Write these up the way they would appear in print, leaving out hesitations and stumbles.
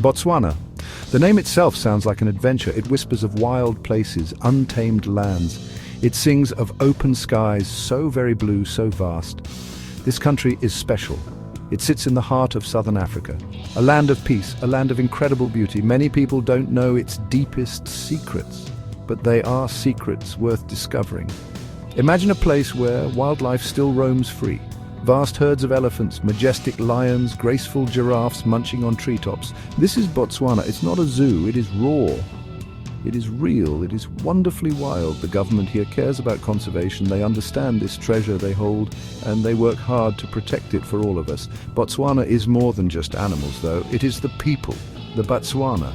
Botswana. The name itself sounds like an adventure. It whispers of wild places, untamed lands. It sings of open skies, so very blue, so vast. This country is special. It sits in the heart of southern Africa, a land of peace, a land of incredible beauty. Many people don't know its deepest secrets, but they are secrets worth discovering. Imagine a place where wildlife still roams free. Vast herds of elephants, majestic lions, graceful giraffes munching on treetops. This is Botswana. It's not a zoo, it is raw. It is real, it is wonderfully wild. The government here cares about conservation. They understand this treasure they hold, and they work hard to protect it for all of us. Botswana is more than just animals, though. It is the people, the Botswana.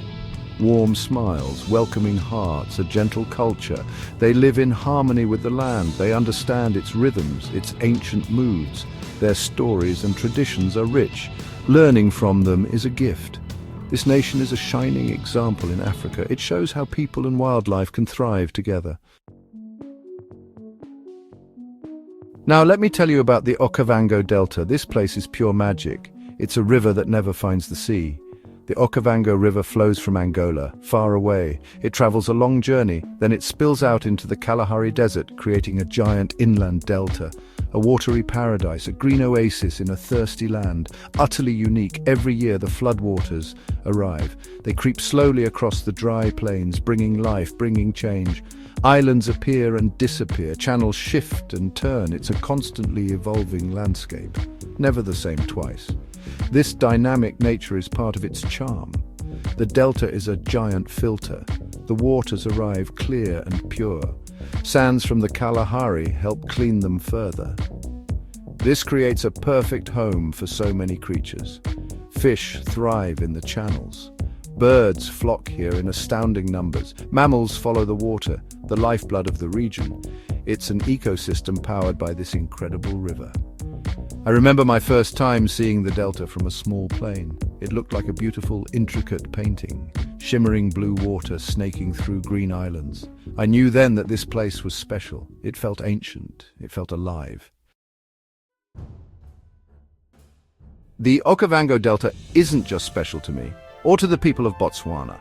Warm smiles, welcoming hearts, a gentle culture. They live in harmony with the land. They understand its rhythms, its ancient moods. Their stories and traditions are rich. Learning from them is a gift. This nation is a shining example in Africa. It shows how people and wildlife can thrive together. Now let me tell you about the Okavango Delta. This place is pure magic. It's a river that never finds the sea. The Okavango River flows from Angola, far away. It travels a long journey, then it spills out into the Kalahari Desert, creating a giant inland delta. A watery paradise, a green oasis in a thirsty land, utterly unique. Every year the floodwaters arrive. They creep slowly across the dry plains, bringing life, bringing change. Islands appear and disappear, channels shift and turn. It's a constantly evolving landscape, never the same twice. This dynamic nature is part of its charm. The delta is a giant filter. The waters arrive clear and pure. Sands from the Kalahari help clean them further. This creates a perfect home for so many creatures. Fish thrive in the channels. Birds flock here in astounding numbers. Mammals follow the water, the lifeblood of the region. It's an ecosystem powered by this incredible river. I remember my first time seeing the delta from a small plane. It looked like a beautiful, intricate painting, shimmering blue water snaking through green islands. I knew then that this place was special. It felt ancient. It felt alive. The Okavango Delta isn't just special to me, or to the people of Botswana.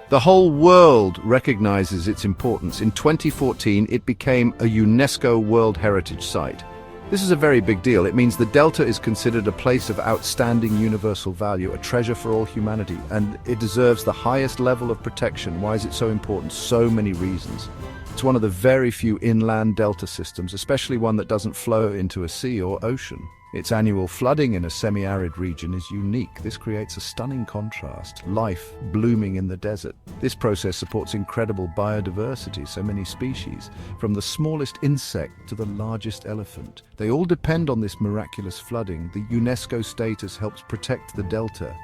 The whole world recognizes its importance. In 2014, it became a UNESCO World Heritage Site. This is a very big deal. It means the delta is considered a place of outstanding universal value, a treasure for all humanity, and it deserves the highest level of protection. Why is it so important? So many reasons. It's one of the very few inland delta systems, especially one that doesn't flow into a sea or ocean. Its annual flooding in a semi-arid region is unique. This creates a stunning contrast, life blooming in the desert. This process supports incredible biodiversity, so many species, from the smallest insect to the largest elephant. They all depend on this miraculous flooding. The UNESCO status helps protect the delta.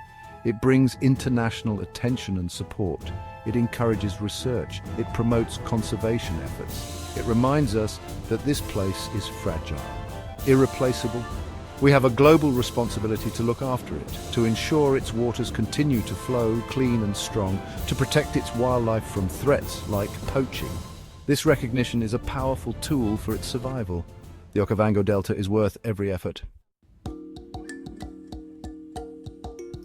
It brings international attention and support. It encourages research. It promotes conservation efforts. It reminds us that this place is fragile, irreplaceable. We have a global responsibility to look after it, to ensure its waters continue to flow clean and strong, to protect its wildlife from threats like poaching. This recognition is a powerful tool for its survival. The Okavango Delta is worth every effort.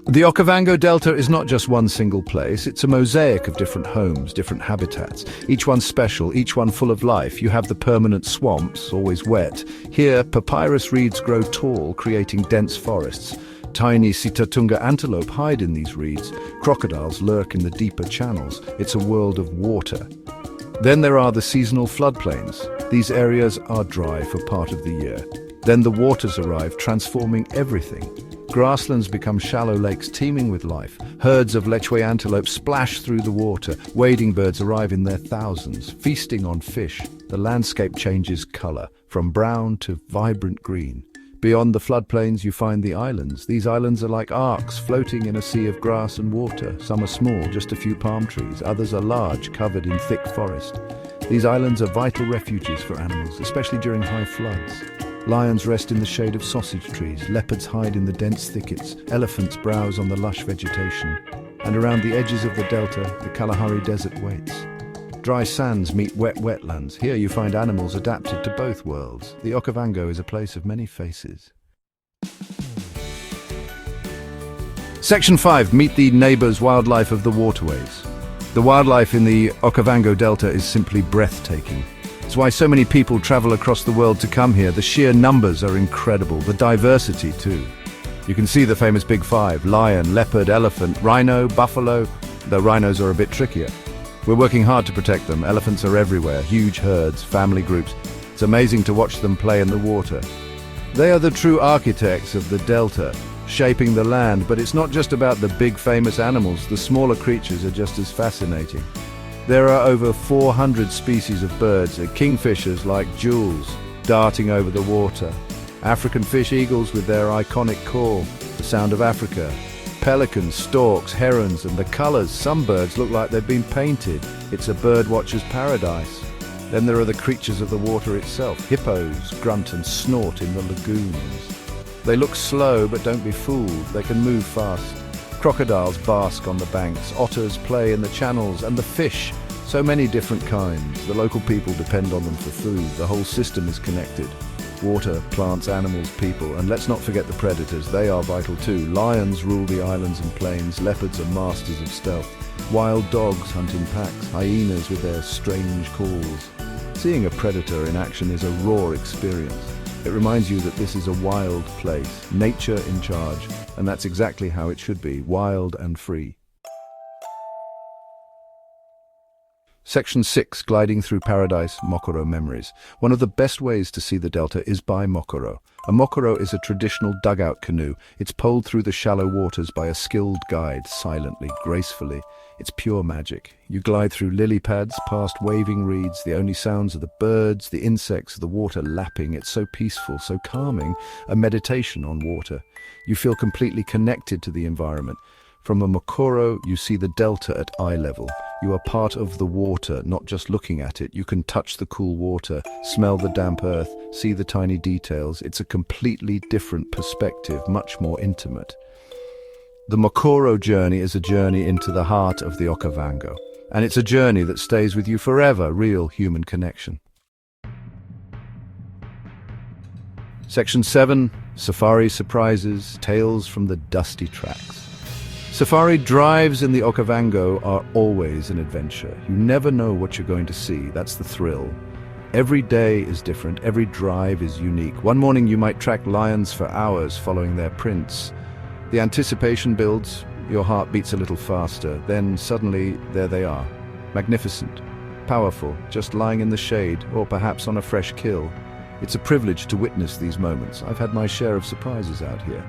The Okavango Delta is not just one single place, it's a mosaic of different homes, different habitats. Each one special, each one full of life. You have the permanent swamps, always wet. Here, papyrus reeds grow tall, creating dense forests. Tiny Sitatunga antelope hide in these reeds. Crocodiles lurk in the deeper channels. It's a world of water. Then there are the seasonal floodplains. These areas are dry for part of the year. Then the waters arrive, transforming everything. Grasslands become shallow lakes teeming with life. Herds of lechwe antelope splash through the water. Wading birds arrive in their thousands, feasting on fish. The landscape changes color, from brown to vibrant green. Beyond the floodplains, you find the islands. These islands are like arcs floating in a sea of grass and water. Some are small, just a few palm trees. Others are large, covered in thick forest. These islands are vital refuges for animals, especially during high floods. Lions rest in the shade of sausage trees, leopards hide in the dense thickets, elephants browse on the lush vegetation, and around the edges of the delta, the Kalahari Desert waits. Dry sands meet wet wetlands. Here you find animals adapted to both worlds. The Okavango is a place of many faces. Section 5. Meet the neighbors' wildlife of the waterways. The wildlife in the Okavango Delta is simply breathtaking. It's why so many people travel across the world to come here. The sheer numbers are incredible, the diversity too. You can see the famous Big Five: lion, leopard, elephant, rhino, buffalo, though rhinos are a bit trickier. We're working hard to protect them. Elephants are everywhere, huge herds, family groups. It's amazing to watch them play in the water. They are the true architects of the delta, shaping the land, but it's not just about the big famous animals. The smaller creatures are just as fascinating. There are over 400 species of birds, kingfishers like jewels darting over the water, African fish eagles with their iconic call, the sound of Africa, pelicans, storks, herons, and the colors. Some birds look like they've been painted. It's a birdwatcher's paradise. Then there are the creatures of the water itself. Hippos grunt and snort in the lagoons. They look slow, but don't be fooled. They can move fast. Crocodiles bask on the banks. Otters play in the channels. And the fish, so many different kinds. The local people depend on them for food. The whole system is connected. Water, plants, animals, people. And let's not forget the predators. They are vital too. Lions rule the islands and plains. Leopards are masters of stealth. Wild dogs hunt in packs. Hyenas with their strange calls. Seeing a predator in action is a raw experience. It reminds you that this is a wild place, nature in charge, and that's exactly how it should be, wild and free. Section 6. Gliding through paradise, mokoro memories. One of the best ways to see the delta is by mokoro. A mokoro is a traditional dugout canoe. It's poled through the shallow waters by a skilled guide, silently, gracefully. It's pure magic. You glide through lily pads, past waving reeds. The only sounds are the birds, the insects, the water lapping. It's so peaceful, so calming, a meditation on water. You feel completely connected to the environment. From a mokoro, you see the delta at eye level. You are part of the water, not just looking at it. You can touch the cool water, smell the damp earth, see the tiny details. It's a completely different perspective, much more intimate. The mokoro journey is a journey into the heart of the Okavango, and it's a journey that stays with you forever, real human connection. Section 7. Safari surprises, tales from the dusty tracks. Safari drives in the Okavango are always an adventure. You never know what you're going to see. That's the thrill. Every day is different. Every drive is unique. One morning you might track lions for hours following their prints. The anticipation builds. Your heart beats a little faster. Then suddenly there they are. Magnificent, powerful, just lying in the shade or perhaps on a fresh kill. It's a privilege to witness these moments. I've had my share of surprises out here.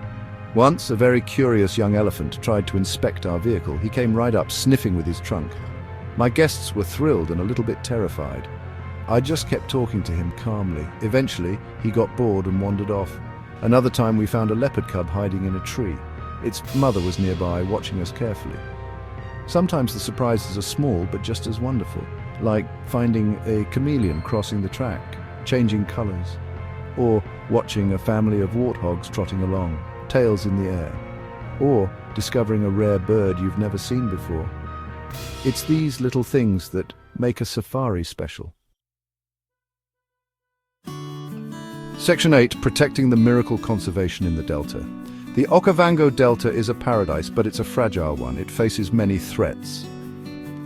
Once, a very curious young elephant tried to inspect our vehicle. He came right up, sniffing with his trunk. My guests were thrilled and a little bit terrified. I just kept talking to him calmly. Eventually, he got bored and wandered off. Another time, we found a leopard cub hiding in a tree. Its mother was nearby, watching us carefully. Sometimes the surprises are small, but just as wonderful, like finding a chameleon crossing the track, changing colors, or watching a family of warthogs trotting along, tails in the air, or discovering a rare bird you've never seen before. It's these little things that make a safari special. Section 8. Protecting the miracle conservation in the delta. The Okavango Delta is a paradise, but it's a fragile one. It faces many threats.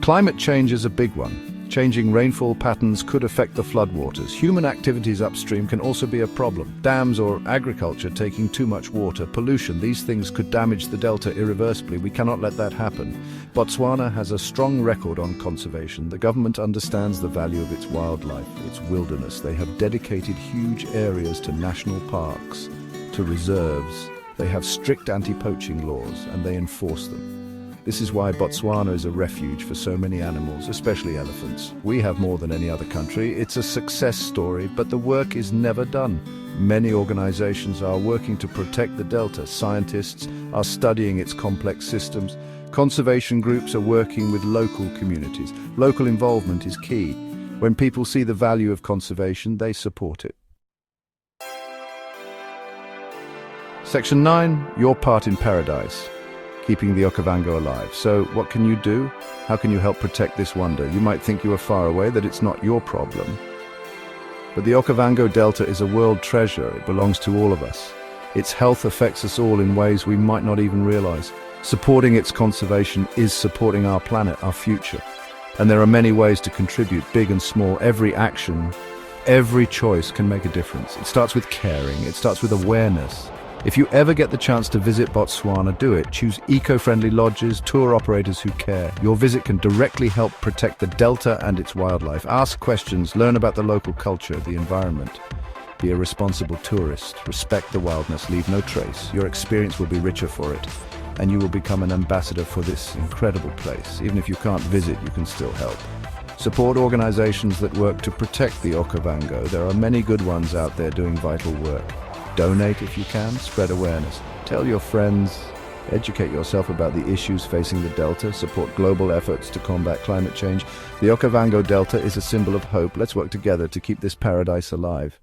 Climate change is a big one. Changing rainfall patterns could affect the floodwaters. Human activities upstream can also be a problem. Dams or agriculture taking too much water, pollution, these things could damage the delta irreversibly. We cannot let that happen. Botswana has a strong record on conservation. The government understands the value of its wildlife, its wilderness. They have dedicated huge areas to national parks, to reserves. They have strict anti-poaching laws, and they enforce them. This is why Botswana is a refuge for so many animals, especially elephants. We have more than any other country. It's a success story, but the work is never done. Many organizations are working to protect the delta. Scientists are studying its complex systems. Conservation groups are working with local communities. Local involvement is key. When people see the value of conservation, they support it. Section 9. Your part in paradise. Keeping the Okavango alive. So what can you do? How can you help protect this wonder? You might think you are far away, that it's not your problem. But the Okavango Delta is a world treasure. It belongs to all of us. Its health affects us all in ways we might not even realize. Supporting its conservation is supporting our planet, our future. And there are many ways to contribute, big and small. Every action, every choice can make a difference. It starts with caring, it starts with awareness. If you ever get the chance to visit Botswana, do it. Choose eco-friendly lodges, tour operators who care. Your visit can directly help protect the delta and its wildlife. Ask questions, learn about the local culture, the environment. Be a responsible tourist. Respect the wildness, leave no trace. Your experience will be richer for it, and you will become an ambassador for this incredible place. Even if you can't visit, you can still help. Support organizations that work to protect the Okavango. There are many good ones out there doing vital work. Donate if you can, spread awareness. Tell your friends, educate yourself about the issues facing the Delta, support global efforts to combat climate change. The Okavango Delta is a symbol of hope. Let's work together to keep this paradise alive.